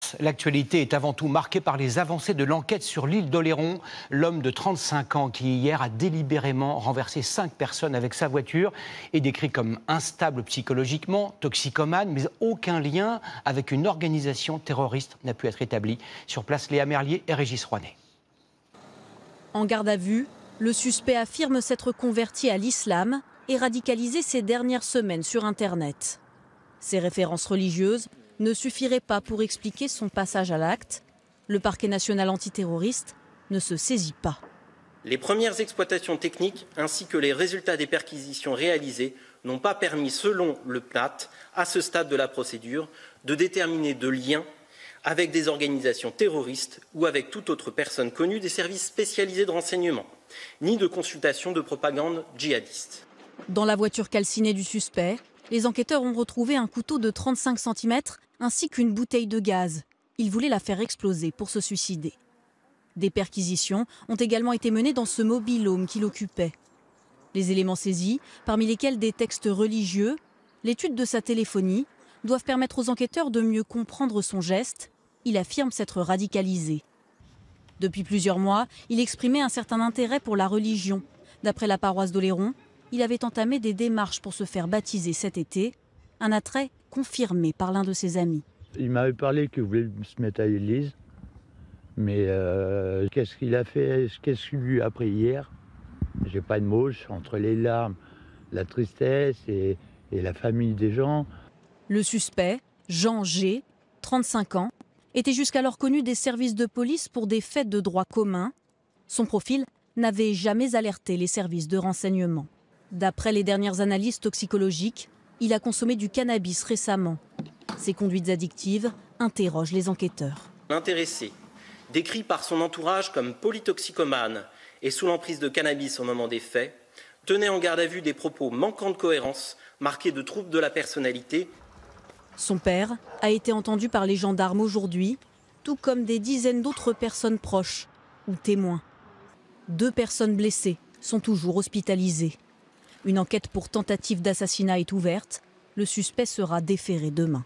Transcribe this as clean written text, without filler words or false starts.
place. L'actualité est avant tout marquée par les avancées de l'enquête sur l'île d'Oléron. L'homme de 35 ans qui hier a délibérément renversé 5 personnes avec sa voiture est décrit comme instable psychologiquement, toxicomane, mais aucun lien avec une organisation terroriste n'a pu être établi. Sur place, Léa Merlier et Régis Rouanet. En garde à vue, le suspect affirme s'être converti à l'islam et radicalisé ces dernières semaines sur Internet. Ses références religieuses ne suffiraient pas pour expliquer son passage à l'acte. Le parquet national antiterroriste ne se saisit pas. Les premières exploitations techniques ainsi que les résultats des perquisitions réalisées n'ont pas permis, selon le PNAT, à ce stade de la procédure, de déterminer de lien avec des organisations terroristes ou avec toute autre personne connue des services spécialisés de renseignement, ni de consultation de propagande djihadiste. Dans la voiture calcinée du suspect, les enquêteurs ont retrouvé un couteau de 35 cm ainsi qu'une bouteille de gaz. Il voulait la faire exploser pour se suicider. Des perquisitions ont également été menées dans ce mobil-home qui l'occupait. Les éléments saisis, parmi lesquels des textes religieux, l'étude de sa téléphonie, doivent permettre aux enquêteurs de mieux comprendre son geste. Il affirme s'être radicalisé. Depuis plusieurs mois, il exprimait un certain intérêt pour la religion. D'après la paroisse d'Oléron, il avait entamé des démarches pour se faire baptiser cet été, un attrait confirmé par l'un de ses amis. Il m'avait parlé qu'il voulait se mettre à l'église, mais qu'est-ce qu'il a fait, qu'est-ce qu'il lui a pris hier? J'ai pas de mots, entre les larmes, la tristesse et la famille des gens. Le suspect, Jean G, 35 ans, était jusqu'alors connu des services de police pour des faits de droit commun. Son profil n'avait jamais alerté les services de renseignement. D'après les dernières analyses toxicologiques, il a consommé du cannabis récemment. Ses conduites addictives interrogent les enquêteurs. L'intéressé, décrit par son entourage comme polytoxicomane et sous l'emprise de cannabis au moment des faits, tenait en garde à vue des propos manquants de cohérence, marqués de troubles de la personnalité. Son père a été entendu par les gendarmes aujourd'hui, tout comme des dizaines d'autres personnes proches ou témoins. 2 personnes blessées sont toujours hospitalisées. Une enquête pour tentative d'assassinat est ouverte. Le suspect sera déféré demain.